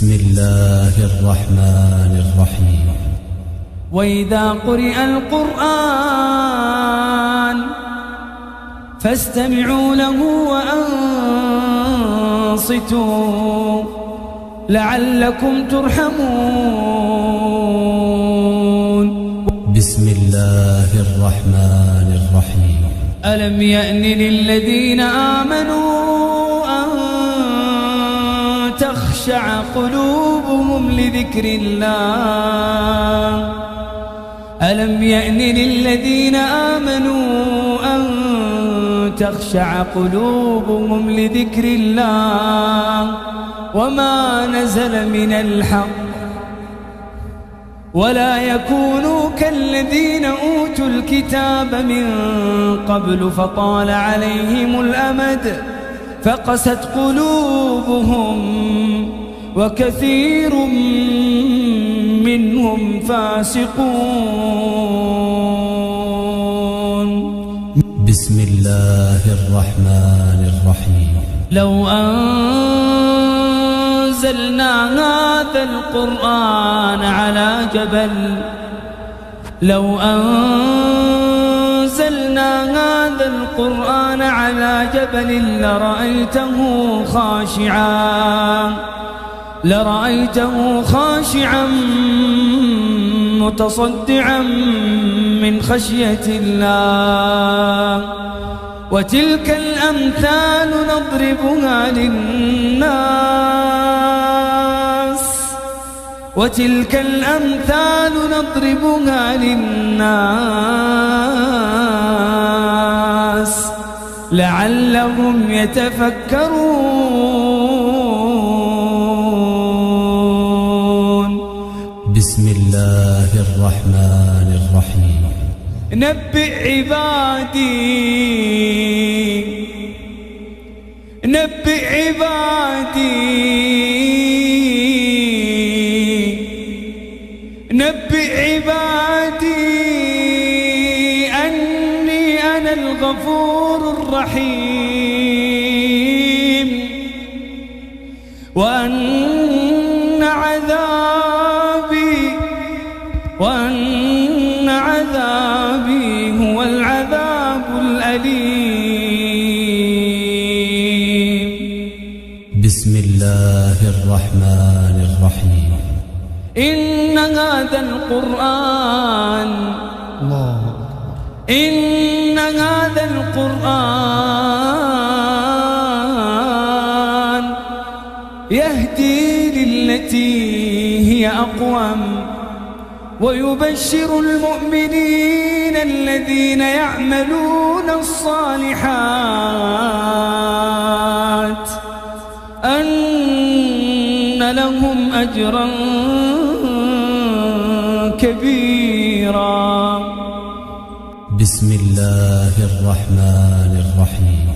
بسم الله الرحمن الرحيم. وإذا قرئ القرآن فاستمعوا له وأنصتوا لعلكم ترحمون. بسم الله الرحمن الرحيم. ألم يأن للذين آمنوا أن تخشع قلوبهم لذكر الله. ألم يأن للذين آمنوا أن تخشع قلوبهم لذكر الله وما نزل من الحق ولا يكونوا كالذين أوتوا الكتاب من قبل فطال عليهم الأمد فقست قلوبهم وكثير منهم فاسقون. بسم الله الرحمن الرحيم. لو أنزلنا هذا القرآن على جبل لرأيته خاشعا متصدعا من خشية الله. وتلك الأمثال نضربها للناس لعلهم يتفكرون. بسم الله الرحمن الرحيم. نبئ عبادي أني أنا الغفور الرحيم وأن عذابي هو العذاب الأليم. بسم الله الرحمن الرحيم. إن هذا القرآن يهدي للتي هي أقوم ويبشر المؤمنين الذين يعملون الصالحات أن لهم أجرا كبيرا. بسم الله الرحمن الرحيم.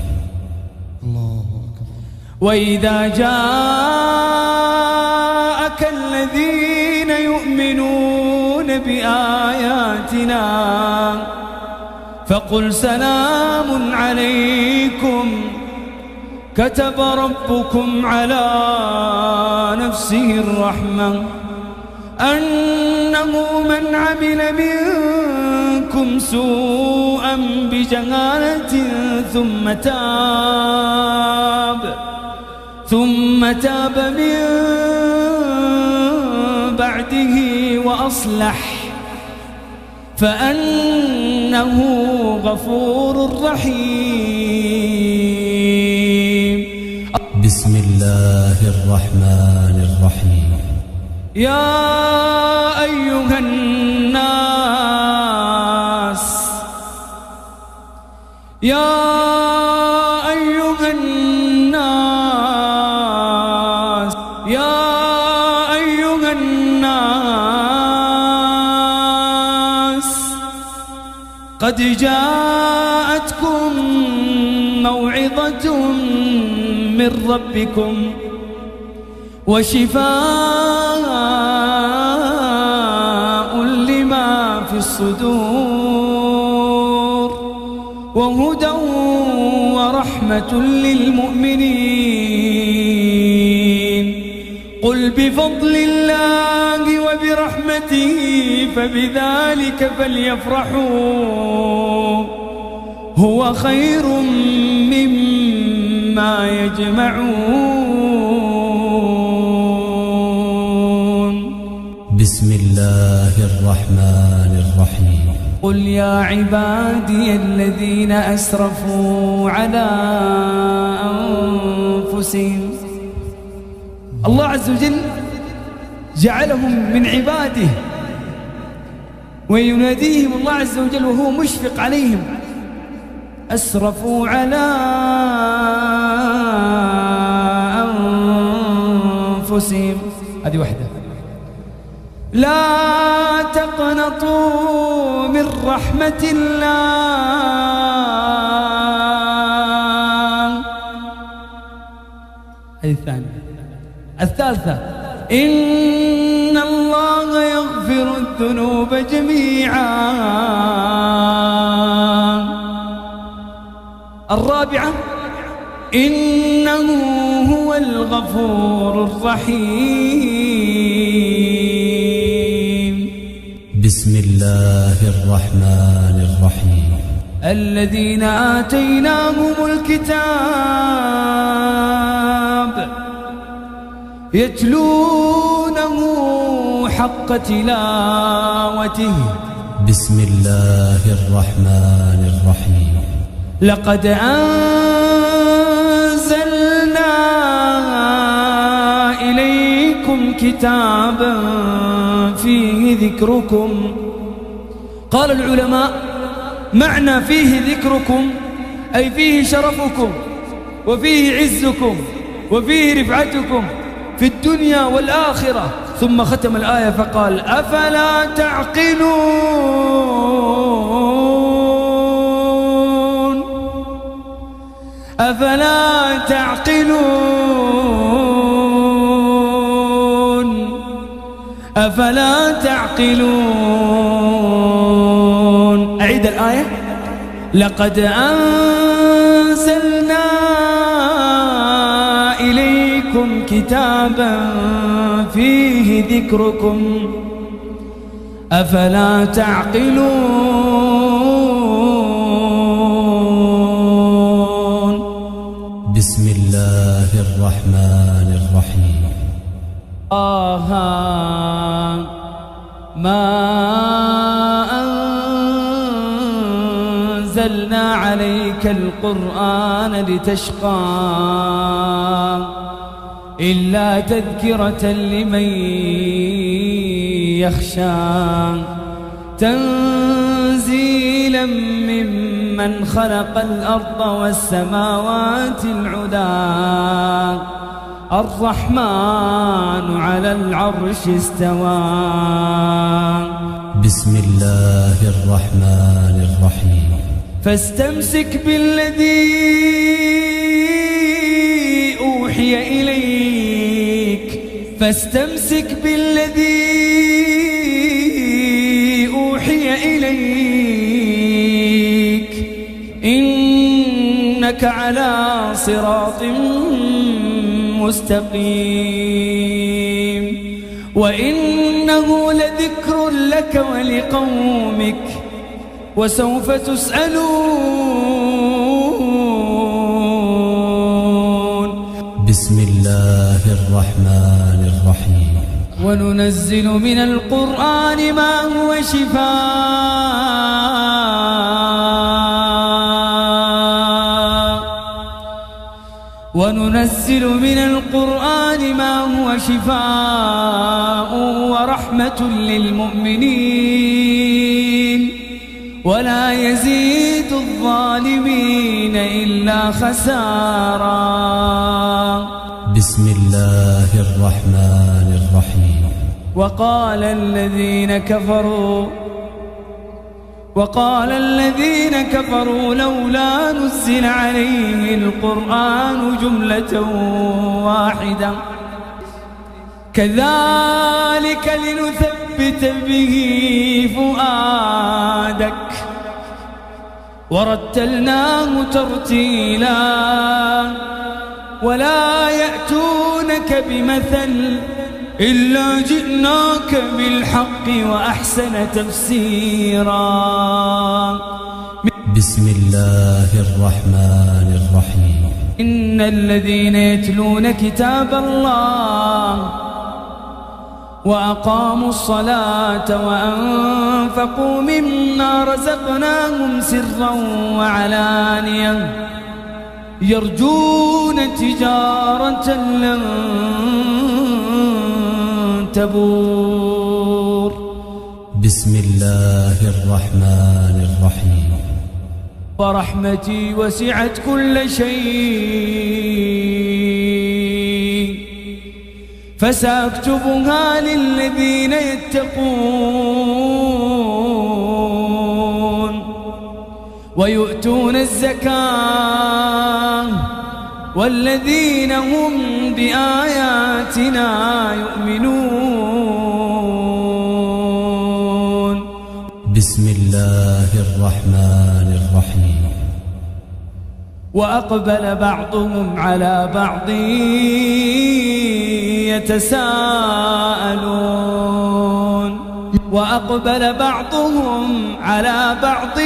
وإذا جاءك الذين يؤمنون بآياتنا فقل سلام عليكم كتب ربكم على نفسه الرحمة أنه من عمل منكم سوءا بجهالة ثم تاب من بعده وأصلح فأنه غفور رحيم. بسم الله الرحمن الرحيم. يا أيها الناس قد جاءتكم موعظة من ربكم وشفاء لما في الصدور وهدى ورحمة للمؤمنين. قل قل بفضل الله وبرحمته فبذلك فليفرحوا هو خير مما يجمعون. بسم الله الرحمن الرحيم. قل يا عبادي الذين أسرفوا على أنفسهم. الله عز وجل جعلهم من عباده ويناديهم الله عز وجل وهو مشفق عليهم. أسرفوا على أنفسهم، هذه واحدة. لا تقنطوا من رحمة الله، هذه الثانية. الثالثة إن الله يغفر الذنوب جميعا. الرابعة إنه هو الغفور الرحيم. بسم الله الرحمن الرحيم. الذين آتيناهم الكتاب يتلونه حق تلاوته. بسم الله الرحمن الرحيم. لقد أنزلنا إليكم كتابا فيه ذكركم. قال العلماء معنى فيه ذكركم أي فيه شرفكم وفيه عزكم وفيه رفعتكم في الدنيا والآخرة. ثم ختم الآية فقال أفلا تعقلون، أفلا تعقلون، أفلا تعقلون. أعيد الآية. لقد أنزلنا إليكم كتابا فيه ذكركم أفلا تعقلون. بسم الله الرحمن الرحيم. ما أنزلنا عليك القرآن لتشقى إلا تذكرة لمن يخشى تنزيلا ممن خلق الأرض والسماوات العلى الرحمن على العرش استوى. بسم الله الرحمن الرحيم. فاستمسك بالذي أوحي إليك، فاستمسك بالذي أوحي إليك إنك على صراط مستقيم وإنه لذكر لك ولقومك وسوف تسألون. بسم الله الرحمن الرحيم. وننزل من القرآن ما هو شفاء، وننزل من القرآن ما هو شفاء ورحمة للمؤمنين ولا يزيد الظالمين إلا خسارا. بسم الله الرحمن الرحيم. وقال الذين كفروا لولا نزل عليه القرآن جملة واحدة كذلك لنثبت به فؤادك ورتلناه ترتيلا ولا يأتونك بمثل إلا جئناك بالحق وأحسن تفسيرا. بسم الله الرحمن الرحيم. إن الذين يتلون كتاب الله وأقاموا الصلاة وأنفقوا مما رزقناهم سرا وعلانية يرجون تجارة لن تبور. بسم الله الرحمن الرحيم. ورحمتي وسعت كل شيء فسأكتبها للذين يتقون ويؤتون الزكاة والذين هم بآياتنا يؤمنون. بسم الله الرحمن الرحيم. وأقبل بعضهم على بعض يتساءلون وأقبل بعضهم على بعض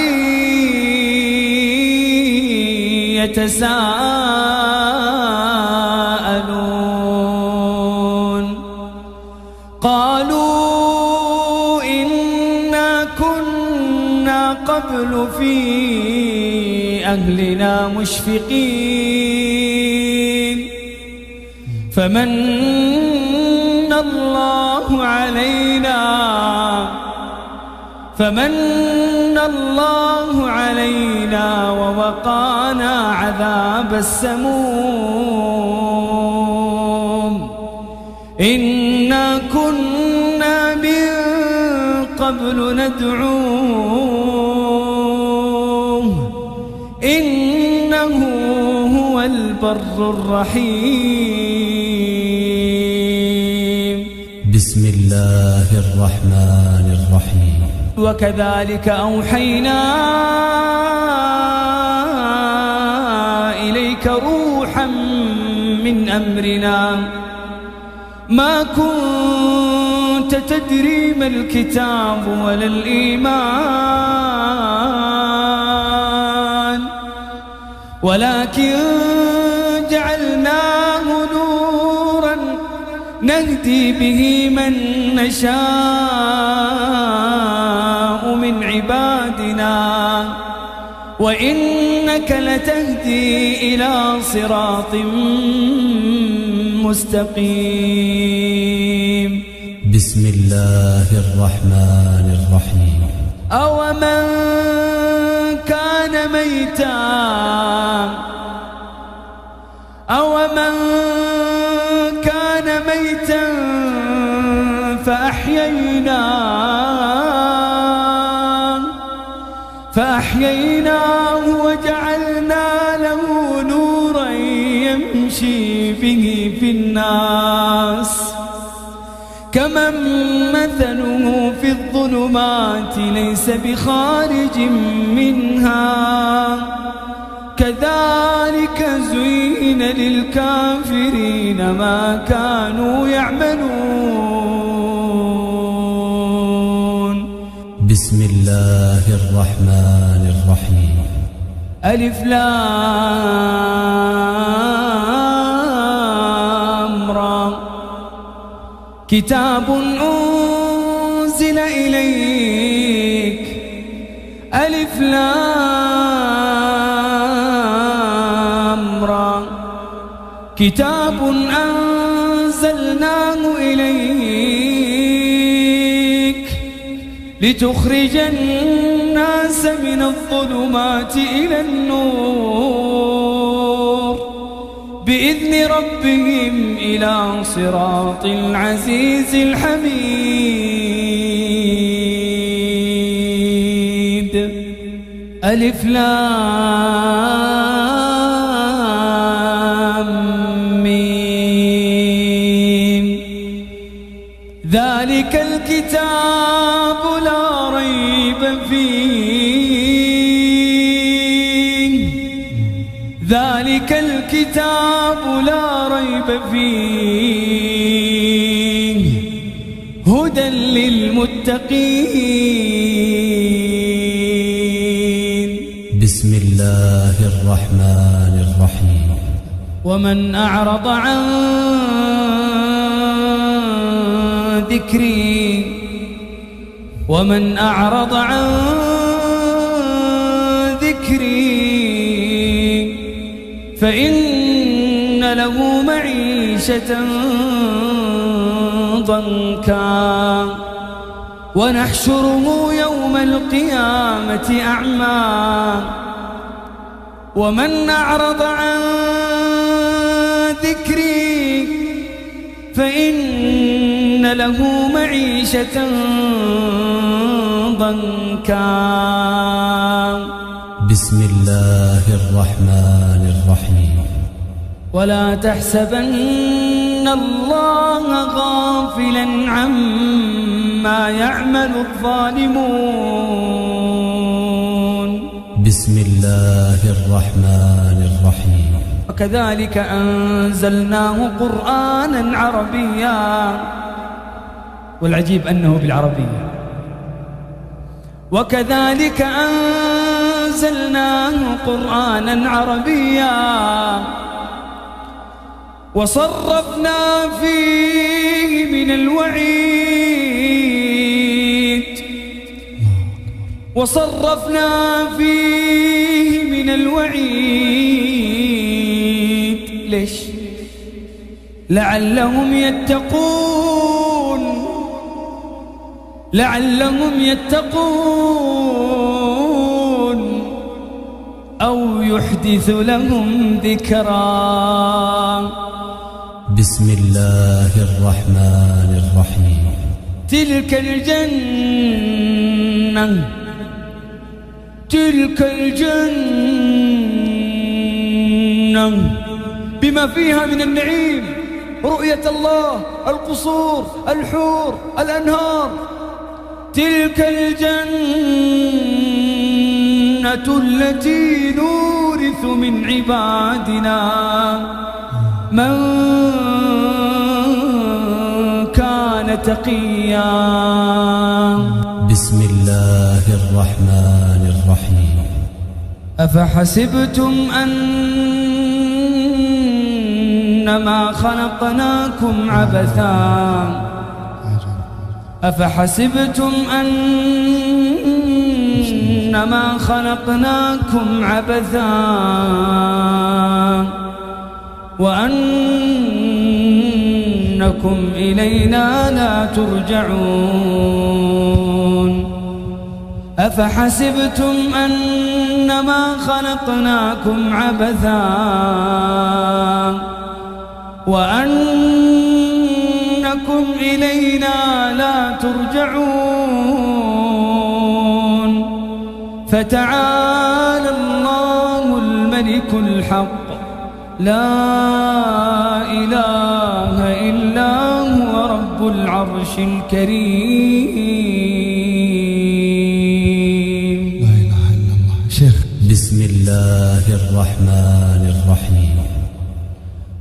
يتساءلون قالوا إنا كنا قبل في أهلنا مشفقين فمن الله علينا ووقانا عذاب السموم إنا كنا من قبل ندعوه إنه هو البر الرحيم. بسم الله الرحمن الرحيم. وكذلك أوحينا إليك روحا من أمرنا ما كنت تدري ما الكتاب ولا الإيمان ولكن جعلناه نورا نهدي به من نشاء من عبادنا وإنك لتهدي إلى صراط مستقيم. بسم الله الرحمن الرحيم. أومن كان ميتا فأحييناه وجعلنا له نورا يمشي به في الناس كمن مثله في الظلمات ليس بخارج منها كذلك زين للكافرين ما كانوا يعملون. بسم الله الرحمن الرحيم. ألف لام را كتاب أنزل إليك ألف لام را كتاب أنزلناه إليك لتخرج الناس من الظلمات إلى النور بإذن ربهم إلى صراط العزيز الحميد. ألف لام ميم ذلك الكتاب لا ريب فيه ذلك الكتاب لا ريب فيه للمتقين. بسم الله الرحمن الرحيم. ومن أعرض عن ذكري ومن أعرض عن ذكري فإن له معيشة ضنكا ونحشره يوم القيامة أعمى. ومن أعرض عن ذكري فإن له معيشة ضنكا. بسم الله الرحمن الرحيم. ولا تحسبن الله غافلا عما يعمل الظالمون. بسم الله الرحمن الرحيم. وكذلك أنزلناه قرآنا عربيا، والعجيب أنه بالعربية. وكذلك أنزلناه قرآنا عربيا وصرفنا فيه من الوعيد ليش؟ لعلهم يتقون أو يحدث لهم ذكرا. بسم الله الرحمن الرحيم. تلك الجنة بما فيها من النعيم، رؤية الله، القصور، الحور، الأنهار. تلك الجنة التي نورث من عبادنا من كان تقيا. بسم الله الرحمن الرحيم. أفحسبتم أنما خلقناكم عبثا وأنكم إلينا لا ترجعون. أفحسبتم أنما خلقناكم عبثا وأنكم إلينا لا ترجعون. فتعالى الله الملك الحق لا إله إلا هو رب العرش الكريم. لا إله إلا الله. شيخ. بسم الله الرحمن الرحيم.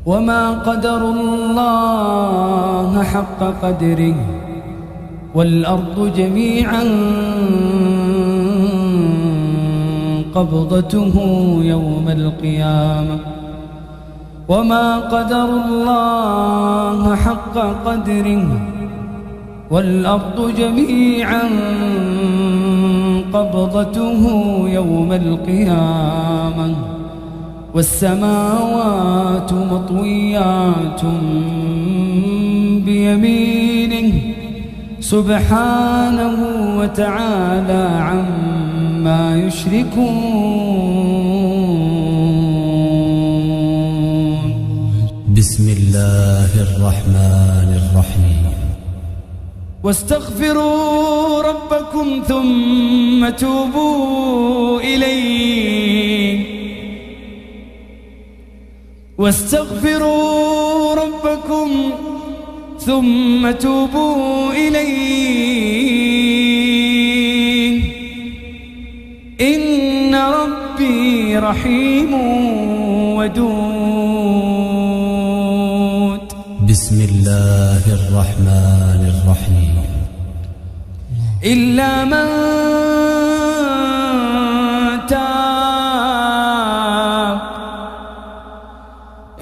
وما قدر الله حق قدره والأرض جميعا قبضته يوم القيامة. وما قدر الله حق قدره والأرض جميعا قبضته يوم القيامة والسماوات مطويات بيمينه سبحانه وتعالى عما يشركون. بسم الله الرحمن الرحيم. واستغفروا ربكم ثم توبوا إليه. واستغفروا ربكم ثم توبوا إليه إن ربي رحيم ودود. بسم الله الرحمن الرحيم. إلا من تاب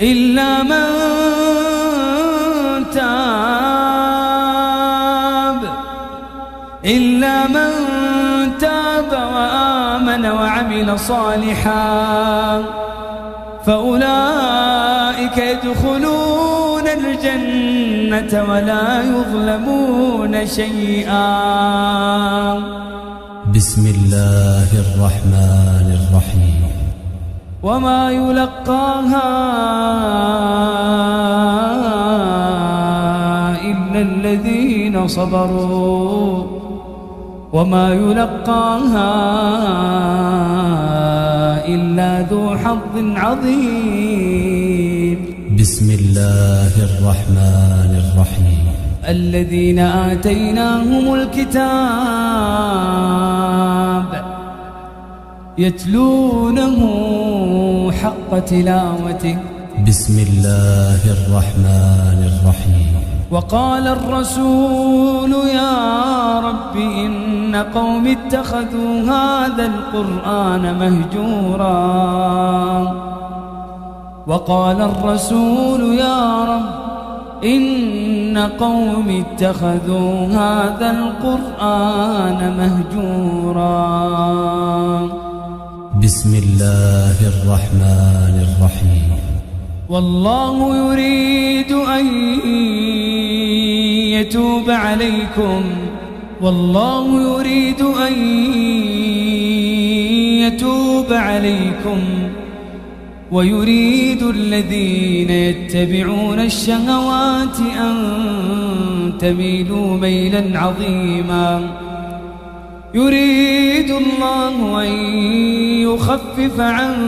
إلا من تاب إلا من تاب وآمن وعمل صالحا فأولئك يدخلون الجنة ولا يظلمون شيئا. بسم الله الرحمن الرحيم. وما يلقاها إلا الذين صبروا وما يلقاها إلا ذو حظ عظيم. بسم الله الرحمن الرحيم. الذين آتيناهم الكتاب يتلونه حق تلاوته. بسم الله الرحمن الرحيم. وقال الرسول يا رب إن قوم اتخذوا هذا القرآن مهجورا. وقال الرسول يا رب إن قوم اتخذوا هذا القرآن مهجورا. بسم الله الرحمن الرحيم. والله يريد أن يتوب عليكم والله يريد أن يتوب عليكم ويريد الذين يتبعون الشهوات أن تميلوا ميلا عظيما. يريد الله أن يخفف عنكم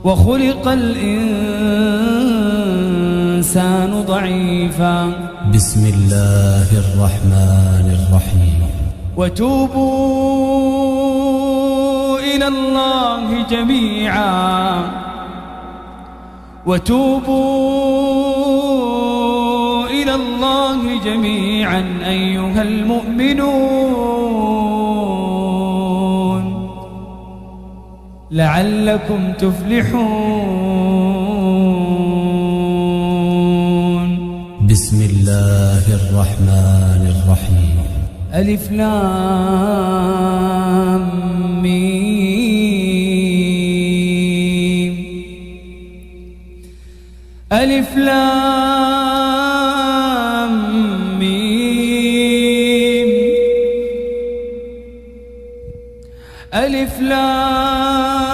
وخلق الإنسان ضعيفا. بسم الله الرحمن الرحيم. وتوبوا إلى الله جميعا وتوبوا إلى الله جميعا أيها المؤمنون لعلكم تفلحون. بسم الله الرحمن الرحيم. ألف لام ميم ألف لام ميم ألف لام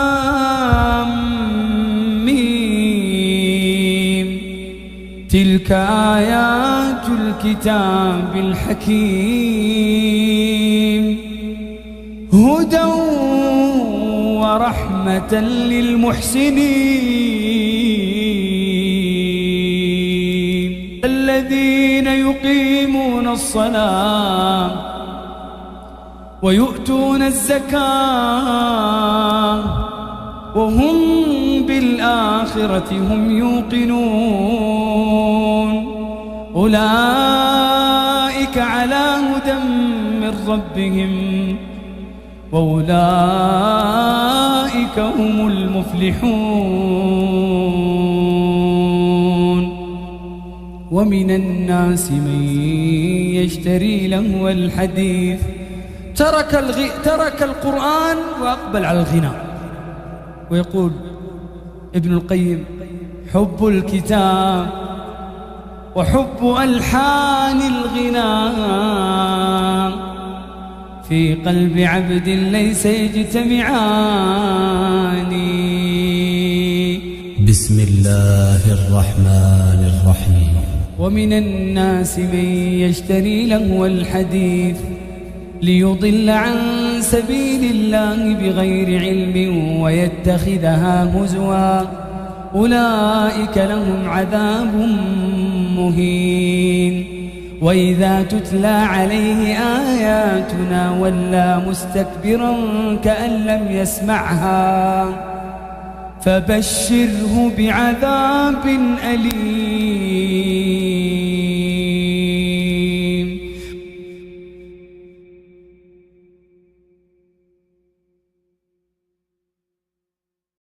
ميم تلك آيات الكتاب الحكيم هدى ورحمة للمحسنين الذين يقيمون الصلاة ويؤتون الزكاة وهم بالآخرة هم يوقنون أولئك على هدى من ربهم وأولئك هم المفلحون. ومن الناس من يشتري لهو الحديث ترك القرآن وأقبل على الغناء. ويقول ابن القيم حب الكتاب وحب ألحان الغناء في قلب عبد ليس يجتمعان. بسم الله الرحمن الرحيم. ومن الناس من يشتري لهو الحديث ليضل عن سبيل الله بغير علم ويتخذها هزوا أولئك لهم عذاب مهين. وإذا تتلى عليه آياتنا ولى مستكبرا كأن لم يسمعها فبشره بعذاب أليم.